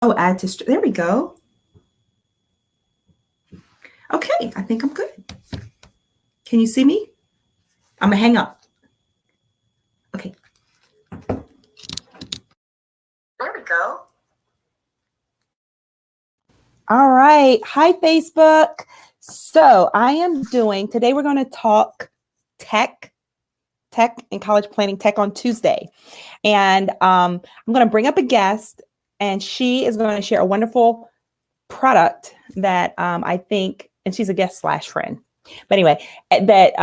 Oh, add to, there we go. Okay, I think I'm good. Can you see me? I'm gonna hang up. Okay. There we go. All right. Hi, Facebook. So today we're going to talk tech and college planning tech on Tuesday. And I'm going to bring up a guest, and she is going to share a wonderful product that I think, and she's a guest / friend. But anyway, that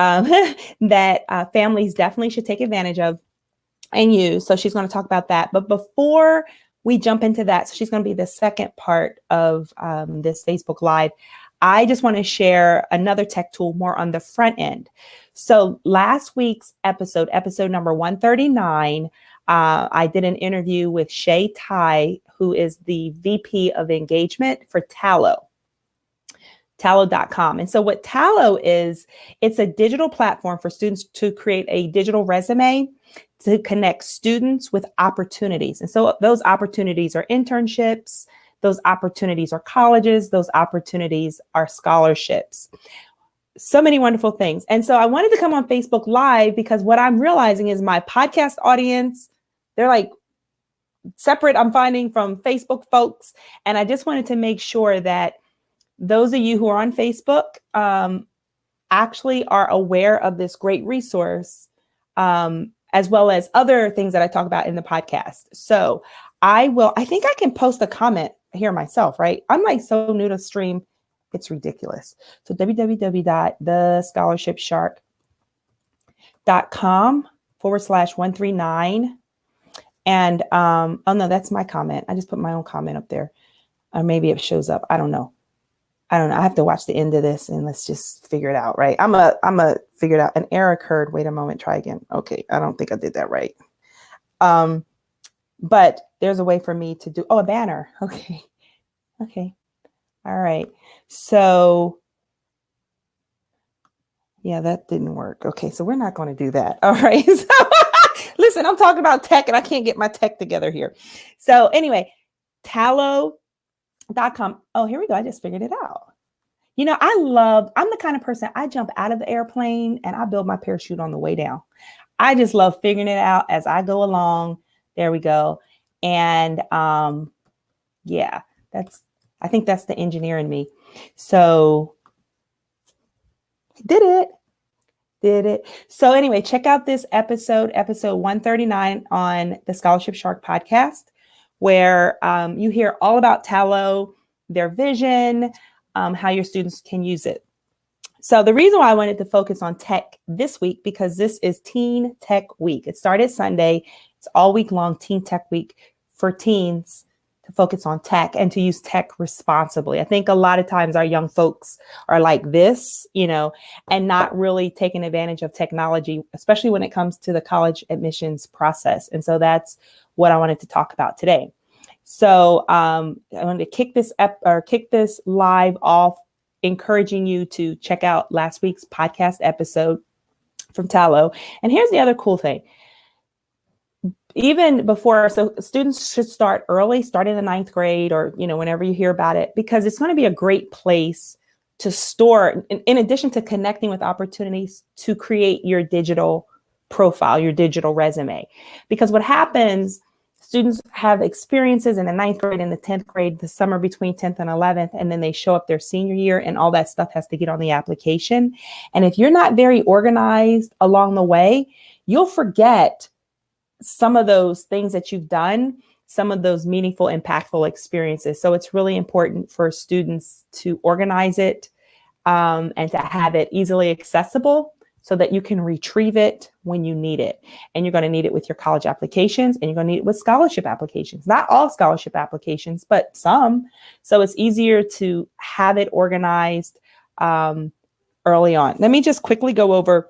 families definitely should take advantage of and use. So she's going to talk about that. But before we jump into that, so she's going to be the second part of this Facebook Live, I just want to share another tech tool more on the front end. So last week's episode number 139, I did an interview with Shay Tai, who is the VP of engagement for Tallo.com. And so what Tallo is, it's a digital platform for students to create a digital resume to connect students with opportunities. And so those opportunities are internships, those opportunities are colleges, those opportunities are scholarships. So many wonderful things. And so I wanted to come on Facebook Live because what I'm realizing is my podcast audience, they're like separate, I'm finding, from Facebook folks. And I just wanted to make sure that those of you who are on Facebook actually are aware of this great resource, as well as other things that I talk about in the podcast. So I think I can post a comment here myself, right? I'm like so new to stream. It's ridiculous. So www.thescholarshipshark.com/139. And, oh no, that's my comment. I just put my own comment up there. Or maybe it shows up. I don't know. I have to watch the end of this and let's just figure it out, right? I'm a figure it out. An error occurred. Wait a moment. Try again. Okay. I don't think I did that right. But there's a way for me to do, a banner. Okay. Okay. All right. So yeah, that didn't work. Okay. So we're not going to do that. All right. So listen, I'm talking about tech and I can't get my tech together here. So anyway, Tallo.com. Oh, here we go. I just figured it out. You know, I'm the kind of person, I jump out of the airplane and I build my parachute on the way down. I just love figuring it out as I go along. There we go. And yeah, I think that's the engineer in me. So did it. So anyway, check out this episode 139 on the Scholarship Shark podcast, where you hear all about Tallo, their vision, how your students can use it. So the reason why I wanted to focus on tech this week, because this is Teen Tech Week. It started Sunday. It's all week long, Teen Tech Week, for teens to focus on tech and to use tech responsibly. I think a lot of times our young folks are like this, and not really taking advantage of technology, especially when it comes to the college admissions process. And so that's what I wanted to talk about today. So I wanted to kick this live off, encouraging you to check out last week's podcast episode from Tallo. And here's the other cool thing. Even before, so students should start early, start in the 9th grade or, whenever you hear about it, because it's going to be a great place to store, in addition to connecting with opportunities, to create your digital profile, your digital resume. Because what happens, students have experiences in the 9th grade and the 10th grade, the summer between 10th and 11th, and then they show up their senior year and all that stuff has to get on the application. And if you're not very organized along the way, you'll forget some of those things that you've done, some of those meaningful, impactful experiences. So it's really important for students to organize it and to have it easily accessible so that you can retrieve it when you need it. And you're going to need it with your college applications, and you're going to need it with scholarship applications. Not all scholarship applications, but some. So it's easier to have it organized early on. Let me just quickly go over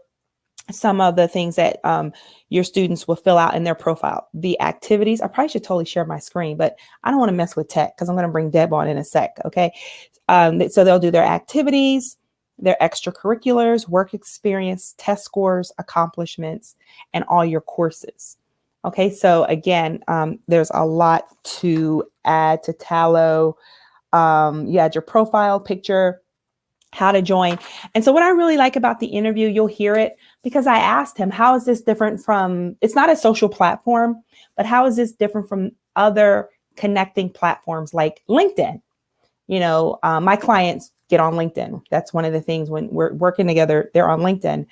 some of the things that your students will fill out in their profile. The activities, I probably should totally share my screen, but I don't want to mess with tech because I'm going to bring Deb on in a sec, okay? So they'll do their activities, their extracurriculars, work experience, test scores, accomplishments, and all your courses. Okay, so again, there's a lot to add to Tallow. You add your profile picture, how to join. And so what I really like about the interview, you'll hear it because I asked him, how is this different from, it's not a social platform, but how is this different from other connecting platforms like LinkedIn? My clients get on LinkedIn. That's one of the things when we're working together, they're on LinkedIn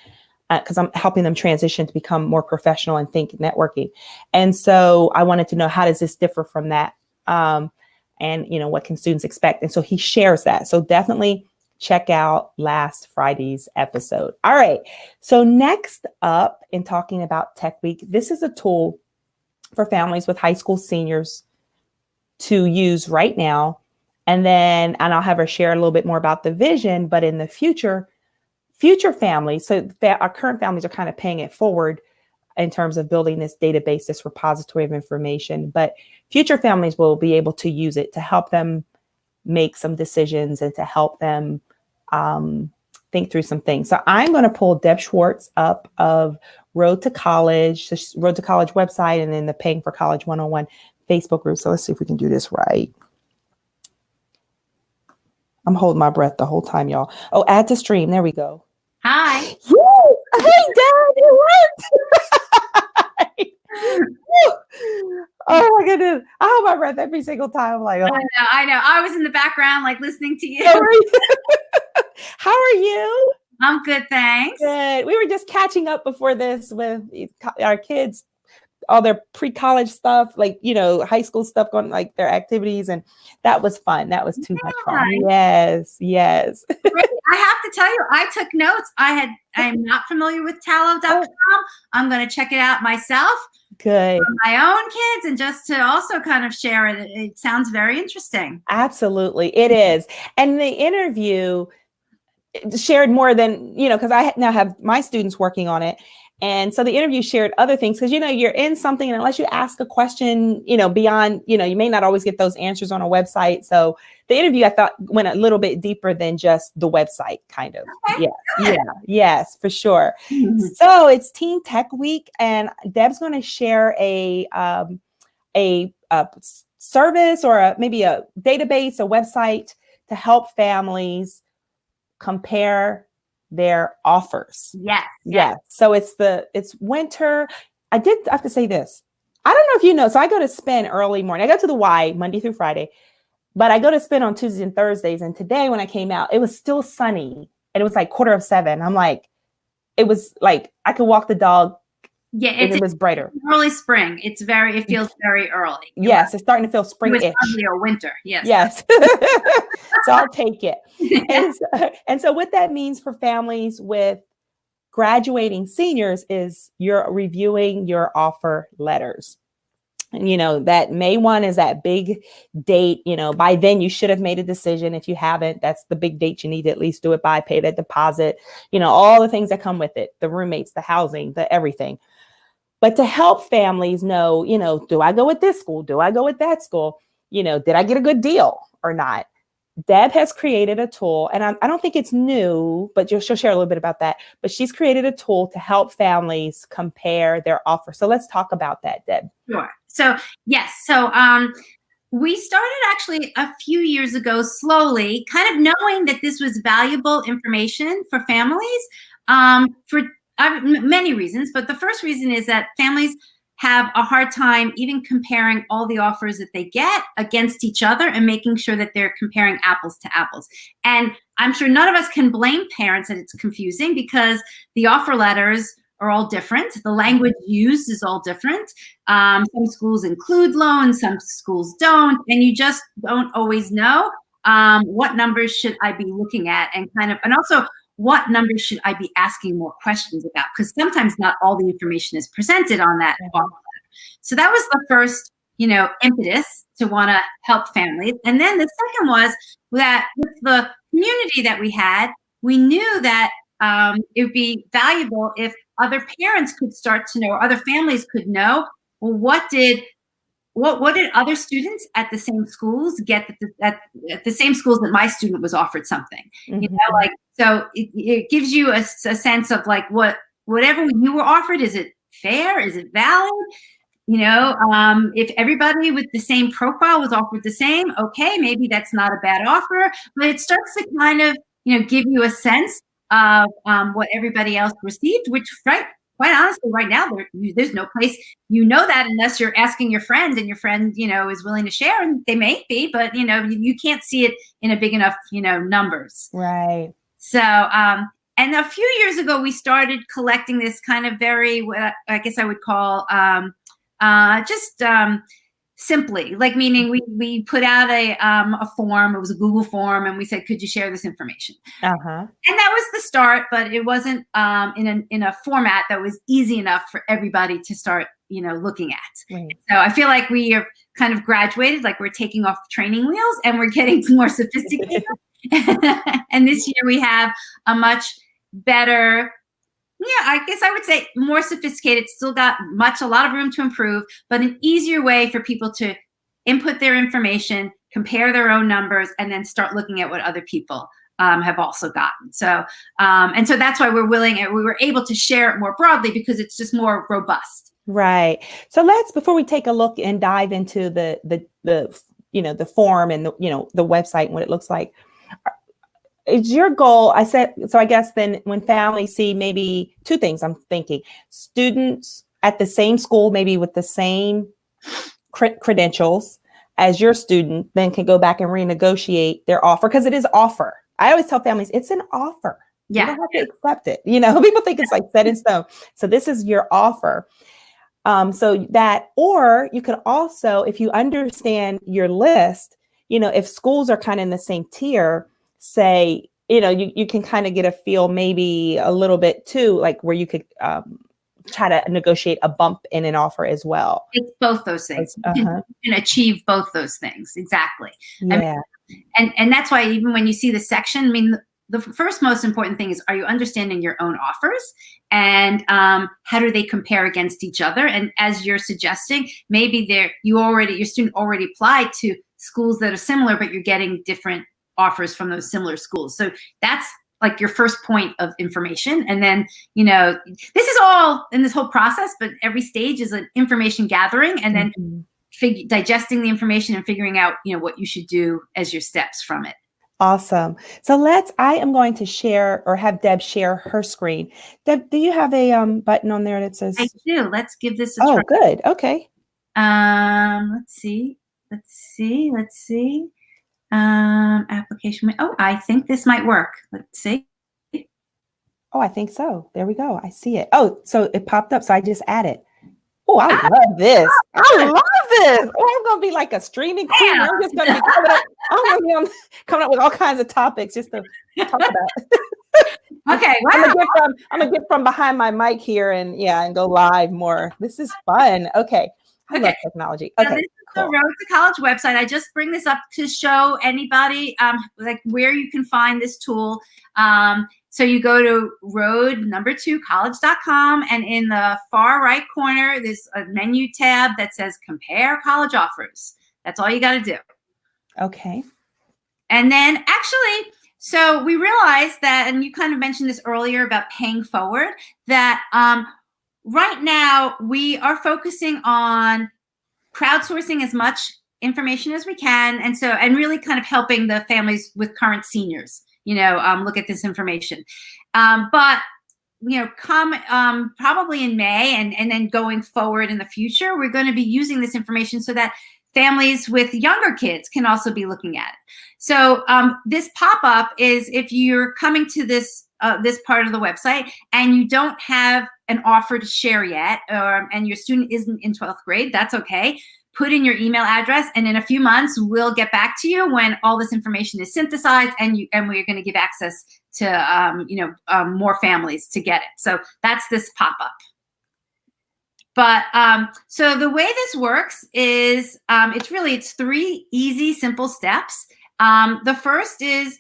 because I'm helping them transition to become more professional and think networking. And so I wanted to know, how does this differ from that? And what can students expect? And so he shares that. So definitely check out last Friday's episode. All right. So next up, in talking about Tech Week, this is a tool for families with high school seniors to use right now. And I'll have her share a little bit more about the vision, but in the future families, so our current families are kind of paying it forward in terms of building this database, this repository of information, but future families will be able to use it to help them make some decisions and to help them think through some things. So I'm going to pull Deb Schwartz up of Road to College, the Road to College website, and then the Paying for College 101 Facebook group. So let's see if we can do this right. I'm holding my breath the whole time, y'all. Oh, add to stream. There we go. Hi. Yes. Hey, Dad, it worked. Oh my goodness. I hold my breath every single time. I'm like, oh. I know. I was in the background, like listening to you. How are you? I'm good, thanks. Good. We were just catching up before this with our kids, all their pre-college stuff, like, high school stuff, going like their activities. And that was fun. That was too much fun. Yes. Yes. I have to tell you, I took notes. I'm not familiar with tallow.com. I'm going to check it out myself. Good. For my own kids, and just to also kind of share it. It sounds very interesting. Absolutely. It is. And the interview shared more than, because I now have my students working on it. And so the interview shared other things because, you're in something, and unless you ask a question, beyond, you may not always get those answers on a website. So the interview, I thought, went a little bit deeper than just the website, kind of. Okay. Yes, for sure. Mm-hmm. So it's Teen Tech Week, and Deb's going to share a service or maybe a database, a website to help families compare their offers. Yes. So it's winter. I have to say this. I don't know if you know. So I go to spin early morning. I go to the Y Monday through Friday, but I go to spin on Tuesdays and Thursdays. And today when I came out, it was still sunny and it was like 6:45. I'm like, it was like I could walk the dog. Yeah, it was brighter. Early spring. It feels very early. Yes, it's starting to feel spring-ish. It was probably a winter. Yes. So I'll take it. And so what that means for families with graduating seniors is you're reviewing your offer letters. And, that May 1 is that big date. By then you should have made a decision. If you haven't, that's the big date you need to at least do it by, pay that deposit, all the things that come with it, the roommates, the housing, the everything. But to help families know, do I go with this school? Do I go with that school? Did I get a good deal or not? Deb has created a tool, and I don't think it's new, but she'll share a little bit about that. But she's created a tool to help families compare their offer. So let's talk about that, Deb. Sure. So, yes. So we started actually a few years ago, slowly, kind of knowing that this was valuable information for families for many reasons. But the first reason is that families have a hard time even comparing all the offers that they get against each other and making sure that they're comparing apples to apples. And I'm sure none of us can blame parents that it's confusing because the offer letters are all different. The language used is all different. Some schools include loans, some schools don't, and you just don't always know what numbers should I be looking at, and also what numbers should I be asking more questions about? Because sometimes not all the information is presented on that offer letter. So that was the first, impetus to want to help families. And then the second was that with the community that we had, we knew that it would be valuable if other parents could start to know, or other families could know, well, what did other students at the same schools get at the same schools that my student was offered something? Mm-hmm. So it gives you a sense of like whatever you were offered, is it fair? Is it valid? If everybody with the same profile was offered the same, okay, maybe that's not a bad offer, but it starts to kind of, give you a sense of what everybody else received, which, right, quite honestly, right now, there's no place that unless you're asking your friend, and your friend, is willing to share, and they may be, but, you can't see it in a big enough, numbers. Right. So, and a few years ago, we started collecting this kind of very, what I guess I would call, just simply, like, meaning we put out a form. It was a Google form, and we said, could you share this information? Uh-huh. And that was the start, but it wasn't in a format that was easy enough for everybody to start, looking at. Right. So I feel like we are kind of graduated, like we're taking off training wheels and we're getting more sophisticated. And this year we have a much better, I guess I would say more sophisticated, still got a lot of room to improve, but an easier way for people to input their information, compare their own numbers, and then start looking at what other people have also gotten. So, and so that's why we were able to share it more broadly, because it's just more robust. Right. So before we take a look and dive into the form and the website and what it looks like, is your goal, I guess then when families see maybe two things, I'm thinking students at the same school, maybe with the same credentials as your student, then can go back and renegotiate their offer, because it is offer. I always tell families it's an offer. Yeah. You don't have to accept it. People think it's like set in stone. So this is your offer. So that, or you could also, if you understand your list, if schools are kind of in the same tier, say, you can kind of get a feel maybe a little bit too, like where you could try to negotiate a bump in an offer as well. It's both those things. You can achieve both those things. Exactly. Yeah. And that's why even when you see the section, the first most important thing is, are you understanding your own offers, and how do they compare against each other? And as you're suggesting, maybe your student already applied to schools that are similar, but you're getting different offers from those similar schools. So that's like your first point of information. And then, this is all in this whole process, but every stage is an information gathering, and then digesting the information and figuring out, what you should do as your steps from it. Awesome. So I am going to share, or have Deb share her screen. Deb, do you have a button on there that says? I do. Let's give this a try. Oh, good. Okay. Let's see. Application. Oh, I think this might work. Let's see. Oh, I think so. There we go. I see it. Oh, so it popped up. So I just added. Oh, I love this. I love this. Oh, I'm going to be like a streaming queen. Yeah. I'm just going to be coming up with all kinds of topics just to talk about. Okay. Wow. I'm going to get from behind my mic here and go live more. This is fun. Okay. I love technology. Okay. So this is the Road to College website. I just bring this up to show anybody like where you can find this tool. So you go to road2college.com, and in the far right corner, there's a menu tab that says Compare College Offers. That's all you got to do. Okay. And then actually, so we realized that, and you kind of mentioned this earlier about paying forward, that right now we are focusing on crowdsourcing as much information as we can, and really kind of helping the families with current seniors, look at this information. But come probably in May, and then going forward in the future, we're going to be using this information so that families with younger kids can also be looking at it. So this pop-up is if you're coming to this part of the website and you don't have an offer to share yet, and your student isn't in 12th grade, that's okay. Put in your email address, and in a few months, we'll get back to you when all this information is synthesized, and we're going to give access to more families to get it. So that's this pop-up. But so the way this works is it's 3 easy, simple steps. The first is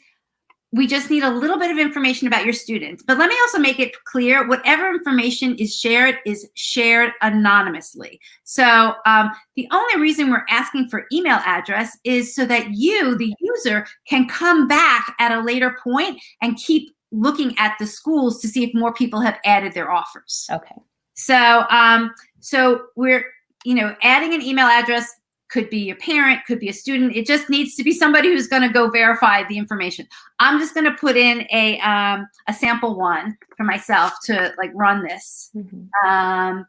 we just need a little bit of information about your students. But let me also make it clear, whatever information is shared anonymously. So the only reason we're asking for email address is so that you, the user, can come back at a later point and keep looking at the schools to see if more people have added their offers. Okay. So so we're adding an email address could be your parent, could be a student. It just needs to be somebody who's going to go verify the information. I'm just going to put in a sample one for myself to like run this. And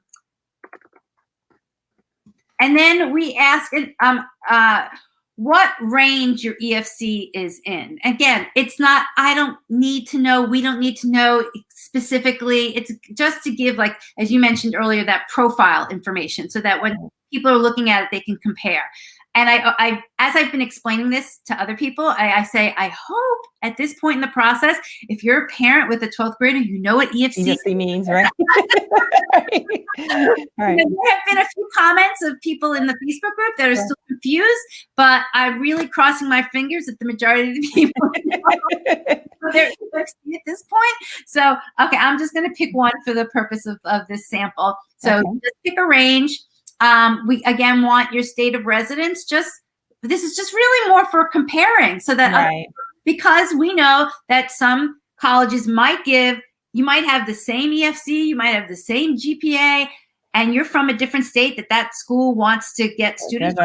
then we ask what range your EFC is in. Again, it's not, I don't need to know, we don't need to know specifically. It's just to give, like, as you mentioned earlier, that profile information so that when people are looking at it, they can compare. And I as I've been explaining this to other people, I say, I hope at this point in the process, if you're a parent with a 12th grader, you know what EFC means, right? Right. There have been a few comments of people in the Facebook group that are still confused, but I'm really crossing my fingers that the majority of the people they're at this point. So, okay, I'm just going to pick one for the purpose of this sample. So just pick a range. We again want your state of residence. This is just really more for comparing, so that because we know that some colleges might give, you might have the same EFC, you might have the same GPA, and you're from a different state that school wants to get students,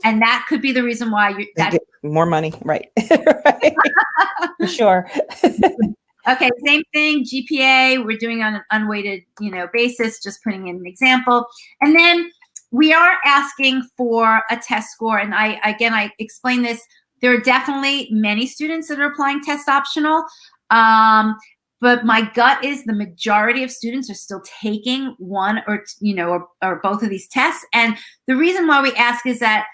and that could be the reason why you get more money, right? For sure. Okay, same thing, GPA, we're doing on an unweighted, basis, just putting in an example. And then we are asking for a test score. And I explained this. There are definitely many students that are applying test optional. But my gut is the majority of students are still taking one or both of these tests. And the reason why we ask is that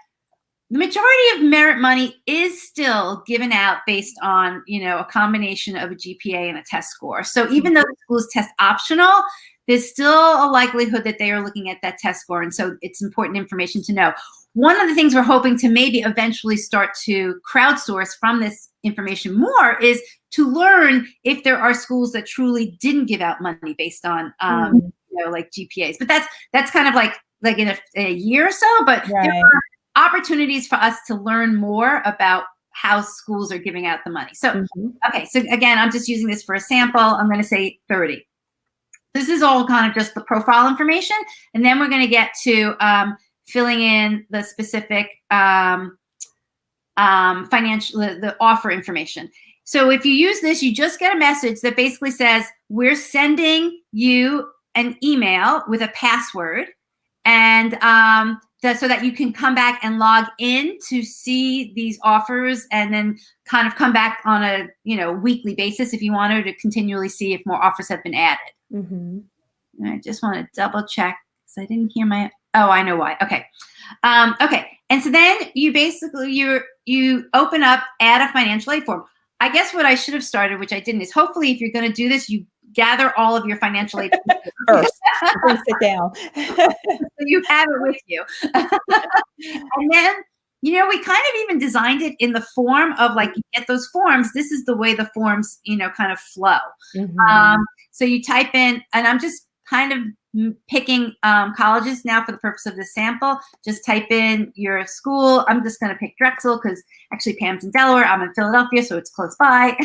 the majority of merit money is still given out based on, a combination of a GPA and a test score. So even though the school is test optional, there's still a likelihood that they are looking at that test score. And so it's important information to know. One of the things we're hoping to maybe eventually start to crowdsource from this information more is to learn if there are schools that truly didn't give out money based on, like GPAs. But that's kind of like in a year or so. But there are opportunities for us to learn more about how schools are giving out the money. So, okay. So again, I'm just using this for a sample. I'm going to say 30. This is all kind of just the profile information. And then we're going to get to filling in the specific financial, the offer information. So if you use this, you just get a message that basically says, we're sending you an email with a password, and so that you can come back and log in to see these offers, and then kind of come back on a weekly basis if you wanted to continually see if more offers have been added. And I just want to double check because I didn't hear I know why. Okay. Okay. And so then you basically, you open up, add a financial aid form. I guess what I should have started, which I didn't, is hopefully if you're going to do this, you gather all of your financial aid first. Please sit down. So you have it with you. And then, we kind of even designed it in the form of like, you get those forms. This is the way the forms, kind of flow. So you type in, and I'm just kind of picking colleges now for the purpose of this sample. Just type in your school. I'm just going to pick Drexel because actually Pam's in Delaware. I'm in Philadelphia, so it's close by.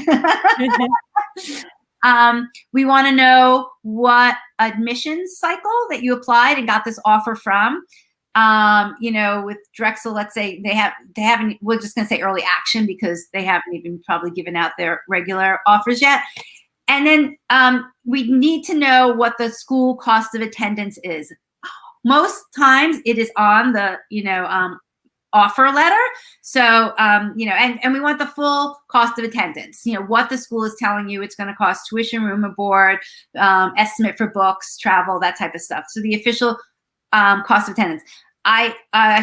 We want to know what admissions cycle that you applied and got this offer from. With Drexel, let's say they haven't, we're just going to say early action because they haven't even probably given out their regular offers yet. And then we need to know what the school cost of attendance is. Most times it is on the, offer letter. So, and we want the full cost of attendance, what the school is telling you it's going to cost, tuition, room and board, estimate for books, travel, that type of stuff. So the official cost of attendance. I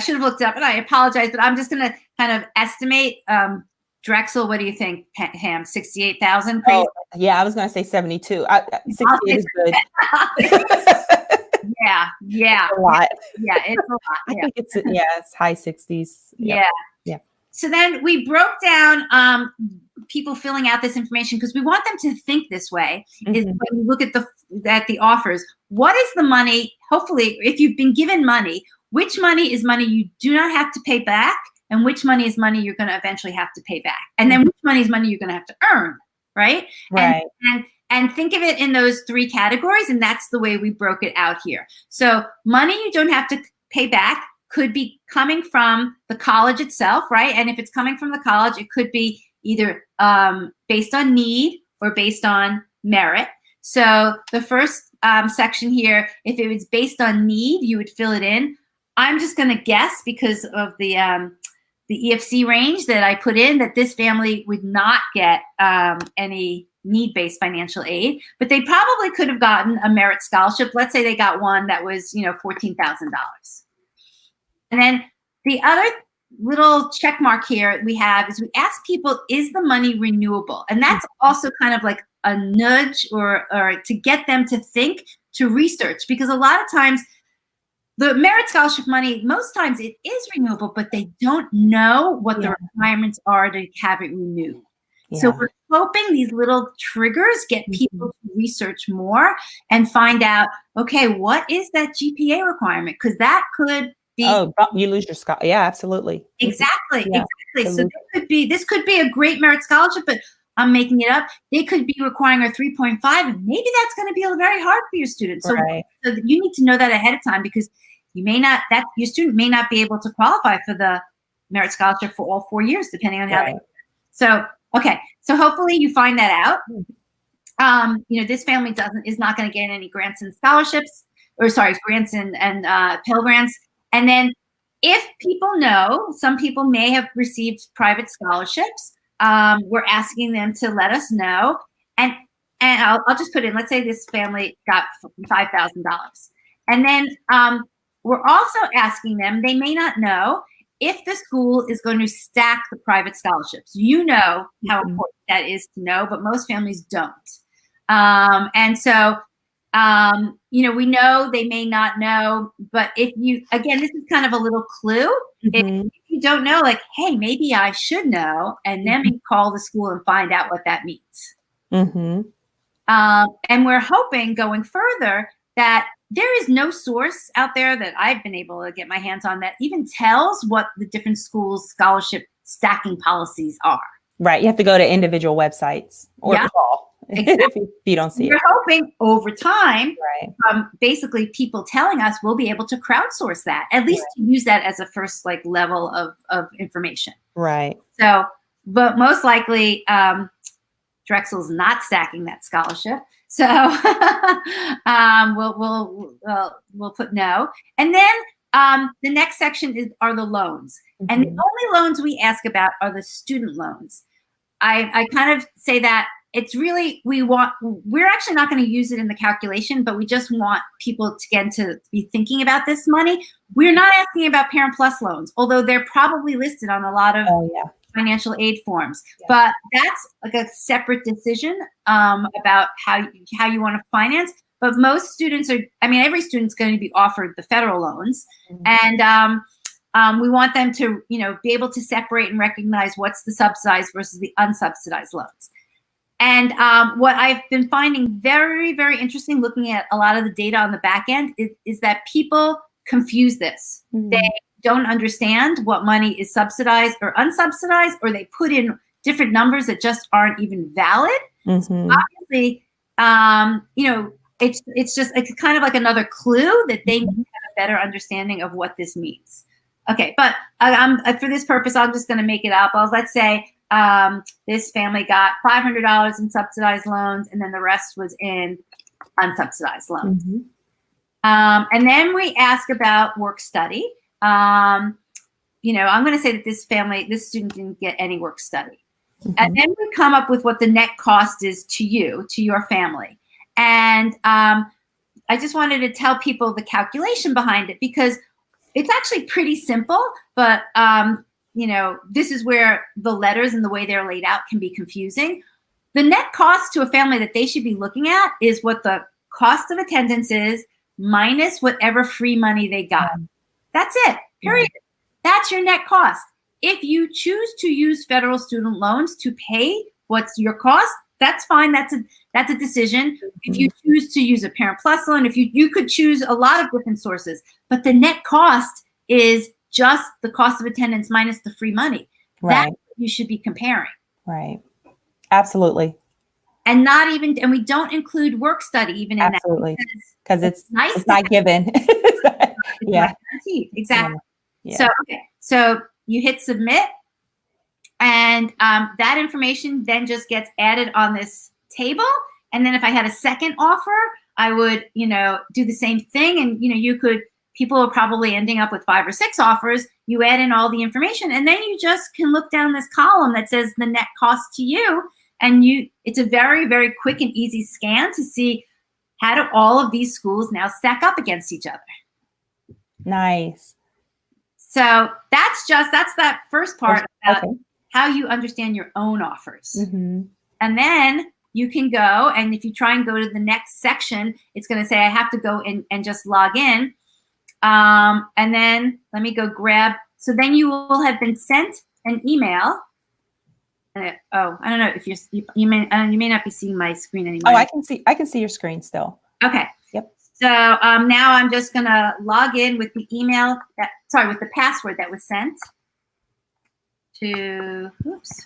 should have looked up, and I apologize, but I'm just going to kind of estimate Drexel. What do you think, Pam? 68,000? Oh, yeah, I was going to say 72. 68 is good. Yeah. It's a lot. Yeah, it's a lot. I think it's high 60s. Yeah. So then we broke down people filling out this information because we want them to think this way. Is when you look at the offers, what is the money? Hopefully, if you've been given money, which money is money you do not have to pay back, and which money is money you're going to eventually have to pay back, and then which money is money you're going to have to earn, right? And think of it in those three categories, and that's the way we broke it out here. So money you don't have to pay back could be coming from the college itself, right? And if it's coming from the college, it could be either based on need or based on merit. So the first section here, if it was based on need, you would fill it in. I'm just going to guess because of the EFC range that I put in that this family would not get any need-based financial aid, but they probably could have gotten a merit scholarship. Let's say they got one that was, $14,000. And then the other little check mark here we have is we ask people, is the money renewable? And that's also kind of like a nudge or to get them to think, to research, because a lot of times the merit scholarship money, most times it is renewable, but they don't know what the requirements are to have it renewed. Yeah. So we're hoping these little triggers get people to research more and find out, okay, what is that GPA requirement? Because that could be, you lose your scholarship. Yeah, absolutely. Exactly. So this could be a great merit scholarship, but I'm making it up. They could be requiring a 3.5, and maybe that's going to be very hard for your students. So you need to know that ahead of time, because your student may not be able to qualify for the merit scholarship for all 4 years, depending on how they. So so hopefully you find that out. This family is not going to get any grants and scholarships, grants and Pell Grants. And then if people know, some people may have received private scholarships. We're asking them to let us know. And I'll just put in, let's say this family got $5,000. And then we're also asking them, they may not know, if the school is going to stack the private scholarships. You know how important that is to know, but most families don't. And so, we know they may not know, but this is kind of a little clue. If you don't know, like, hey, maybe I should know, and then we call the school and find out what that means. And we're hoping going further that there is no source out there that I've been able to get my hands on that even tells what the different schools' scholarship stacking policies are. Right. You have to go to individual websites or call if you don't see it. We're hoping over time, basically people telling us, we'll be able to crowdsource that, at least to use that as a first level of information. Right. So, but most likely Drexel's not stacking that scholarship. So we'll put no. And then the next section are the loans. And the only loans we ask about are the student loans. I kind of say that it's really, we're actually not going to use it in the calculation, but we just want people to be thinking about this money. We're not asking about Parent Plus loans, although they're probably listed on a lot of financial aid forms. But that's like a separate decision about how you want to finance. But most students every student's going to be offered the federal loans. And we want them to, be able to separate and recognize what's the subsidized versus the unsubsidized loans. And what I've been finding very, very interesting looking at a lot of the data on the back end is that people confuse this. They don't understand what money is subsidized or unsubsidized, or they put in different numbers that just aren't even valid. So obviously, it's kind of like another clue that they need to have a better understanding of what this means. Okay, but for this purpose, I'm just going to make it up. Let's say this family got $500 in subsidized loans, and then the rest was in unsubsidized loans. And then we ask about work study. I'm going to say that this student didn't get any work study. And then we come up with what the net cost is to your family. And I just wanted to tell people the calculation behind it, because it's actually pretty simple, but this is where the letters and the way they're laid out can be confusing. The net cost to a family that they should be looking at is what the cost of attendance is minus whatever free money they got. That's it, period. That's your net cost. If you choose to use federal student loans to pay what's your cost, that's fine. That's a decision. If you choose to use a Parent Plus loan, if you could choose a lot of different sources, but the net cost is just the cost of attendance minus the free money. That's what you should be comparing. Right. Absolutely. and not even, and we don't include work study even in Absolutely. that. Because it's nice it's not given. It's Yeah. not guaranteed. Exactly. Yeah. So, okay. So you hit submit, and that information then just gets added on this table. And then if I had a second offer, I would, do the same thing. And, people are probably ending up with 5 or 6 offers. You add in all the information, and then you just can look down this column that says the net cost to you. And it's a very, very quick and easy scan to see how do all of these schools now stack up against each other. Nice. So that's that first part about Okay. how you understand your own offers. Mm-hmm. And then you can go, and if you try and go to the next section, it's going to say I have to go in and just log in. And then let me go grab. So then you will have been sent an email. I don't know if you may not be seeing my screen anymore. Oh, I can see your screen still. Okay. Yep. So now I'm just gonna log in with the email with the password that was sent to. Oops.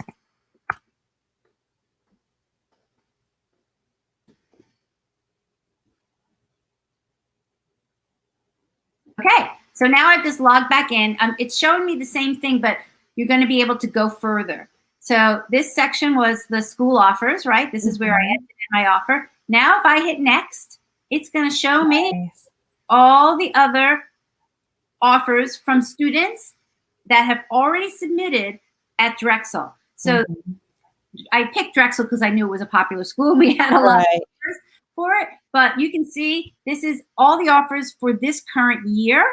Okay. So now I've just logged back in. It's showing me the same thing, but you're going to be able to go further. So this section was the school offers, right? This is where I entered in my offer. Now if I hit next, it's going to show me all the other offers from students that have already submitted at Drexel. So I picked Drexel because I knew it was a popular school. We had a lot of offers for it. But you can see this is all the offers for this current year.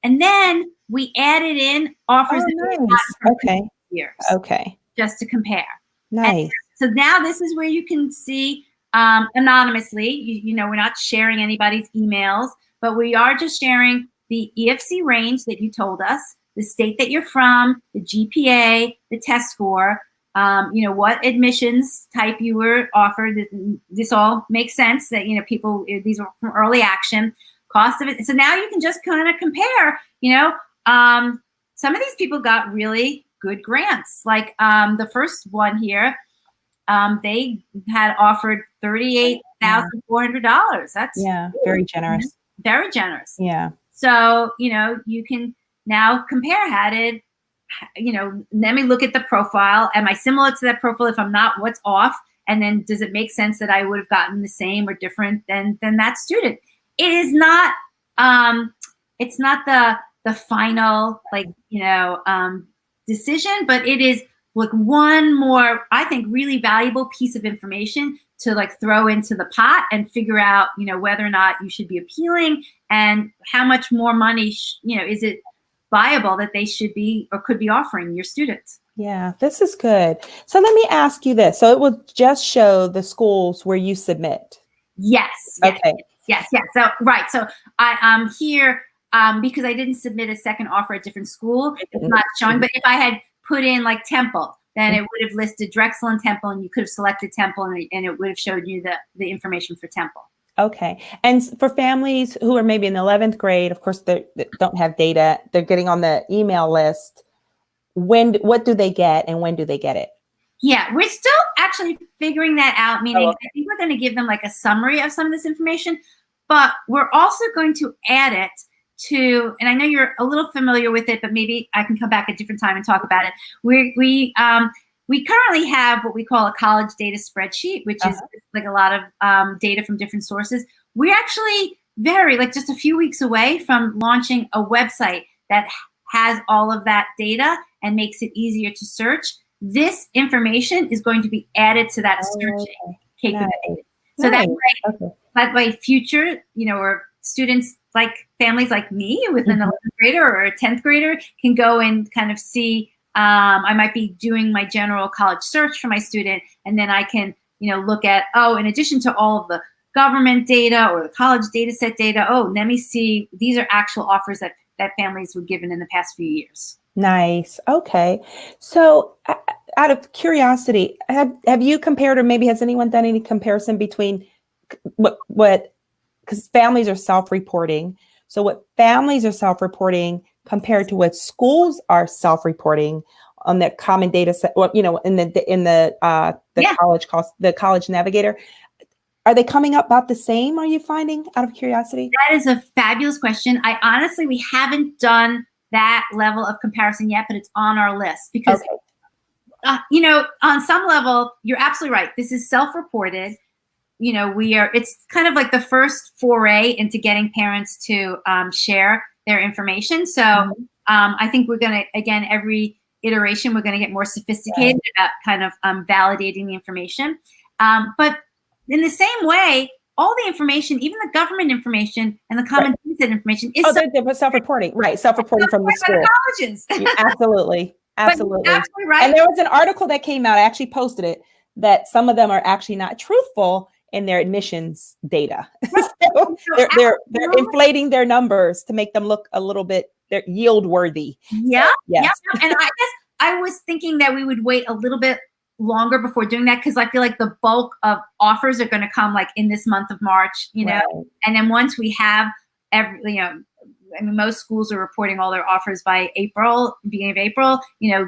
And then we added in offers that we got from previous years. Okay. Just to compare. Nice. And so now this is where you can see anonymously. We're not sharing anybody's emails, but we are just sharing the EFC range that you told us, the state that you're from, the GPA, the test score, what admissions type you were offered. This all makes sense that, these are from early action, cost of it. So now you can just kind of compare, some of these people got really good grants. Like the first one here, they had offered $38,400. That's very generous. Very generous. Yeah. So, you can now compare let me look at the profile. Am I similar to that profile? If I'm not, what's off? And then does it make sense that I would have gotten the same or different than that student? It is not, it's not the final, decision, but it is like one more, I think, really valuable piece of information to throw into the pot and figure out, whether or not you should be appealing and how much more money, is it viable that they should be or could be offering your students. Yeah, this is good. So let me ask you this. So it will just show the schools where you submit. Yes. Okay. Yes. So, right. So I here, because I didn't submit a second offer at different school, it's not showing. But if I had put in Temple, then it would have listed Drexel and Temple, and you could have selected Temple, and it would have showed you the information for Temple. Okay. And for families who are maybe in the 11th grade, of course, they don't have data. They're getting on the email list. What do they get, and when do they get it? Yeah, we're still actually figuring that out, meaning I think we're going to give them a summary of some of this information, but we're also going to add it to, and I know you're a little familiar with it, but maybe I can come back at a different time and talk about it. We currently have what we call a college data spreadsheet, which is a lot of data from different sources. We're actually just a few weeks away from launching a website that has all of that data and makes it easier to search. This information is going to be added to that searching capability. So that way future, or students families like me with an 11th grader or a 10th grader can go and kind of see, I might be doing my general college search for my student, and then I can, look at, in addition to all of the government data or the college data set data, let me see, these are actual offers that families were given in the past few years. Nice. Okay. So out of curiosity, have you compared, or maybe has anyone done any comparison between because families are self-reporting. So what families are self-reporting compared to what schools are self-reporting on the common data set, in the the college navigator. Are they coming up about the same? Are you finding, out of curiosity? That is a fabulous question. We haven't done that level of comparison yet, but it's on our list because, on some level, you're absolutely right. This is self-reported. It's kind of like the first foray into getting parents to share their information. So I think we're going to, again, every iteration, we're going to get more sophisticated about kind of validating the information. But in the same way, all the information, even the government information and the common sense information is they're self-reporting, right? Self-reporting from the school. The colleges. Absolutely. Absolutely right. And there was an article that came out, I actually posted it, that some of them are actually not truthful in their admissions data. So they're inflating their numbers to make them look a little bit, they're yield worthy. Yeah. So, yes. Yeah. And I guess I was thinking that we would wait a little bit longer before doing that, because I feel like the bulk of offers are going to come like in this month of March, and then once we have most schools are reporting all their offers by beginning of April,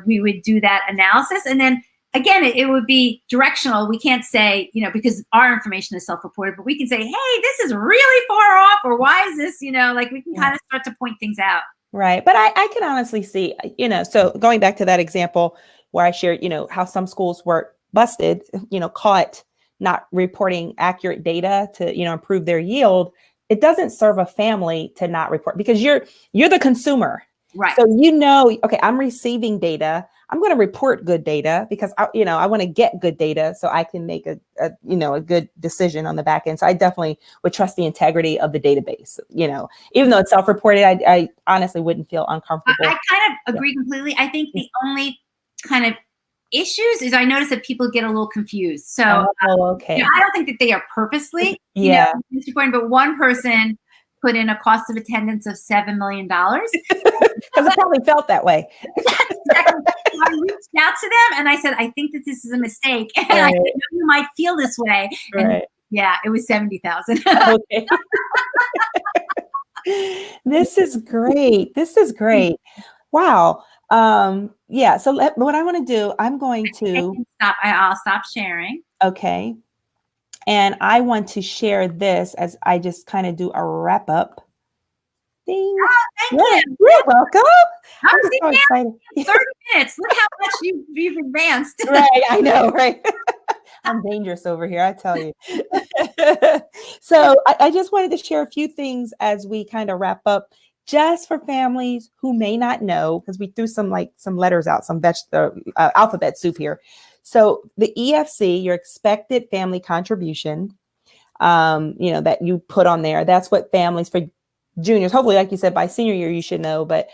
we would do that analysis. And then again, it would be directional. We can't say, because our information is self-reported, but we can say, hey, this is really far off, or why is this, we can kind of start to point things out. Right. But I can honestly see, so going back to that example where I shared, how some schools were busted, caught not reporting accurate data to, improve their yield. It doesn't serve a family to not report, because you're the consumer. Right. So, okay, I'm receiving data. I'm going to report good data because I want to get good data so I can make a good decision on the back end. So I definitely would trust the integrity of the database. Even though it's self-reported, I honestly wouldn't feel uncomfortable. I kind of agree completely. I think the only kind of issues is I notice that people get a little confused. So okay. I don't think that they are purposely, reporting, but one person put in a cost of attendance of $7 million. Because it probably felt that way. Exactly. I reached out to them and I said, I think that this is a mistake. And I know you might feel this way. And it was 70,000. Okay. This is great. Wow. So what I want to do, I'm going to I'll stop sharing. Okay. And I want to share this as I just kind of do a wrap up thing. Oh, thank you. You're welcome. I'm so excited. 30 minutes. Look how much you've advanced. Right. I know. Right. I'm dangerous over here, I tell you. So I just wanted to share a few things as we kind of wrap up, just for families who may not know, because we threw some letters out, some alphabet soup here. So the EFC, your expected family contribution, that you put on there, that's what families for juniors, hopefully, like you said, by senior year, you should know, but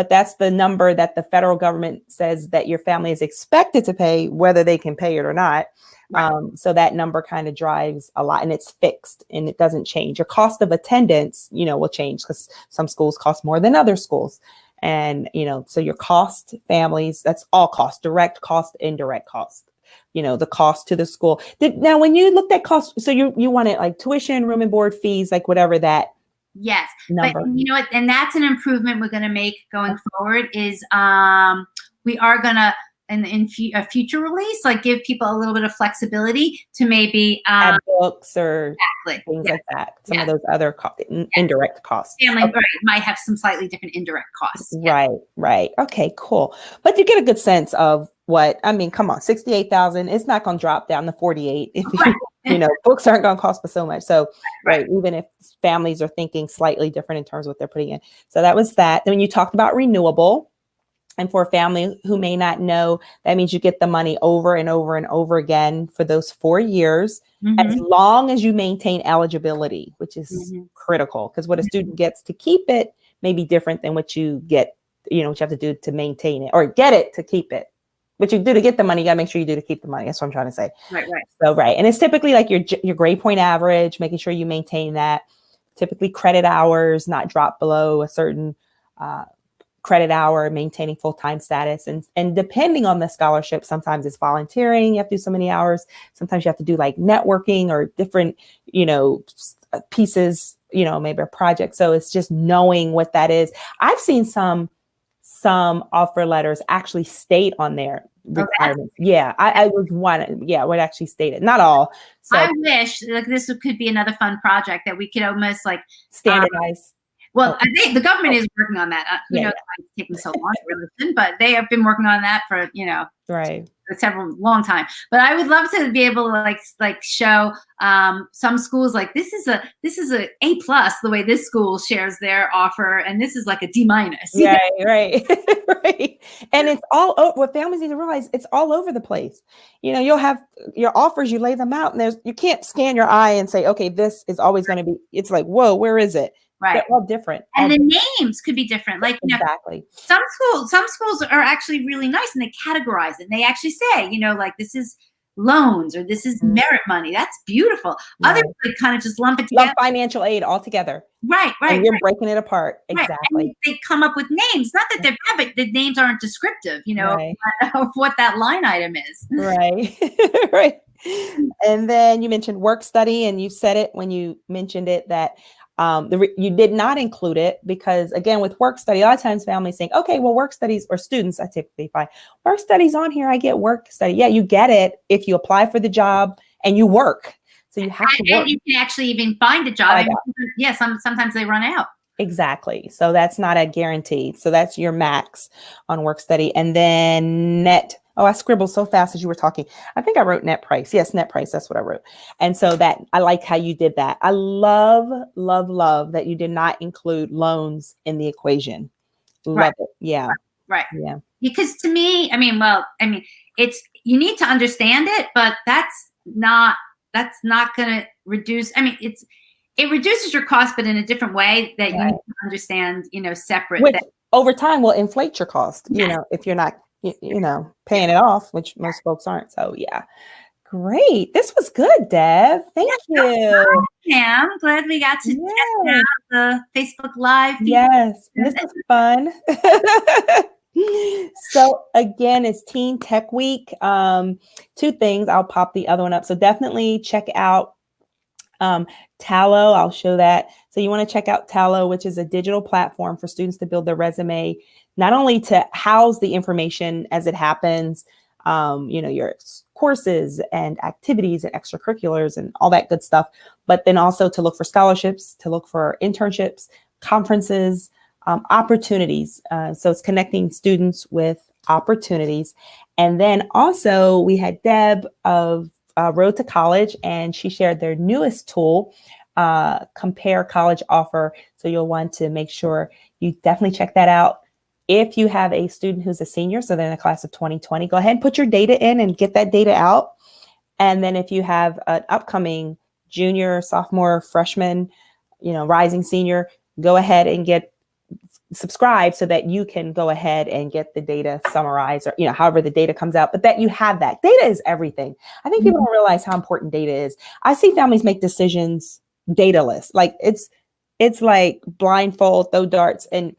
that's the number that the federal government says that your family is expected to pay, whether they can pay it or not. Right. So that number kind of drives a lot, and it's fixed and it doesn't change. Your cost of attendance, will change because some schools cost more than other schools. And, so your cost, families, that's all cost, direct cost, indirect cost, the cost to the school. Now, when you looked at cost, so you wanted like tuition, room and board fees, like whatever that. Yes. Number. But you know what? And that's an improvement we're going to make going forward is we are going to, in a future release, like give people a little bit of flexibility to maybe add books or things like that. Some of those other indirect costs. Family might have some slightly different indirect costs. Right. Okay, cool. But you get a good sense of come on, 68,000. It's not going to drop down to 48 if books aren't going to cost but so much. So even if families are thinking slightly different in terms of what they're putting in. So that was that. Then when you talked about renewable. And for a family who may not know, that means you get the money over and over and over again for those 4 years, as long as you maintain eligibility, which is critical, because what a student gets to keep it may be different than what you get, what you have to do to maintain it or get it to keep it. What you do to get the money, you got to make sure you do to keep the money. That's what I'm trying to say. Right. So, and it's typically like your grade point average, making sure you maintain that. Typically credit hours, not drop below a certain credit hour, maintaining full-time status. And depending on the scholarship, sometimes it's volunteering. You have to do so many hours. Sometimes you have to do like networking or different, pieces, maybe a project. So it's just knowing what that is. I've seen some offer letters actually state on there, requirements. Yeah, I was one. Yeah, what actually stated, not all. So I wish like this could be another fun project that we could almost like standardize. well, Oh, I think the government is working on that. Who yeah, knows why it's taking so long? It really shouldn't, but they have been working on that for right. several long time. But I would love to be able to like show some schools like this is a A+ the way this school shares their offer, and this is like a D-. Right, right, right. And it's all what families need to realize, it's all over the place. You'll have your offers, you lay them out, and you can't scan your eye and say, okay, this is always going to be, it's like, whoa, where is it? Right. They're all different. And the names could be different. Like, exactly. Some schools are actually really nice and they categorize it. And they actually say, like this is loans or this is merit money. That's beautiful. Right. Others like kind of just lump it together. Financial aid all together. Right. And you're breaking it apart. Right. Exactly. And they come up with names. Not that they're bad, but the names aren't descriptive, right. of what that line item is. Right. Right. And then you mentioned work study, and you said it when you mentioned it that you did not include it because, again, with work study, a lot of times families think, okay, well, work studies, or students, I typically find work studies on here, I get work study. Yeah, you get it if you apply for the job and you work. So you have to work. And you can actually even find a job. Sometimes they run out. Exactly. So that's not a guarantee. So that's your max on work study. And then net. Oh, I scribbled so fast as you were talking. I think I wrote net price. Yes, net price. That's what I wrote. And so that I like how you did that. I love, love, love that you did not include loans in the equation. Love it. Yeah. Right. Yeah. Because to me, it's, you need to understand it, but that's not going to reduce. It reduces your cost, but in a different way that you need to understand, separate. Which over time will inflate your cost, if you're not, paying it off, which most folks aren't. So yeah. Great. This was good, Deb. Thank you. Pam, glad we got to test out the Facebook Live. Yes. This was fun. So again, it's Teen Tech Week. Two things. I'll pop the other one up. So definitely check out Tallo. I'll show that. So you want to check out Tallo, which is a digital platform for students to build their resume, not only to house the information as it happens, your courses and activities and extracurriculars and all that good stuff, but then also to look for scholarships, to look for internships, conferences, opportunities. So it's connecting students with opportunities. And then also we had Deb of Road to College, and she shared their newest tool, Compare College Offer. So you'll want to make sure you definitely check that out. If you have a student who's a senior, so they're in the class of 2020, go ahead and put your data in and get that data out. And then if you have an upcoming junior, sophomore, freshman, rising senior, go ahead and subscribe so that you can go ahead and get the data summarized, or however the data comes out, but that you have that. Data is everything. I think people don't realize how important data is. I see families make decisions dataless. Like it's like blindfold, throw darts, and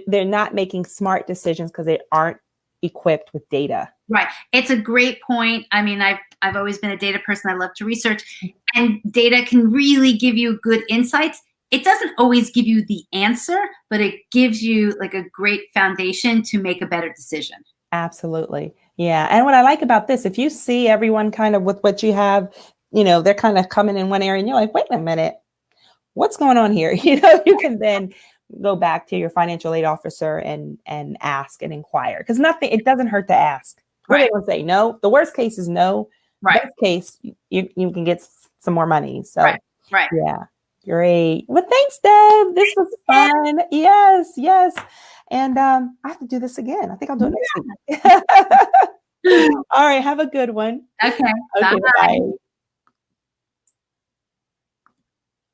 they're not making smart decisions because they aren't equipped with data. Right. It's a great point. I've always been a data person. I love to research, and data can really give you good insights. It doesn't always give you the answer, but it gives you like a great foundation to make a better decision. Absolutely. Yeah. And what I like about this, if you see everyone kind of with what you have, they're kind of coming in one area and you're like, wait a minute, what's going on here? You can then go back to your financial aid officer and ask and inquire, because it doesn't hurt to ask. What are they going to say? No. The worst case is no. Right. Best case, you can get some more money. So right. Yeah. Great. Well, thanks, Deb. This was fun. Yes. And I have to do this again. I think I'll do it next week. All right. Have a good one. Okay. Bye.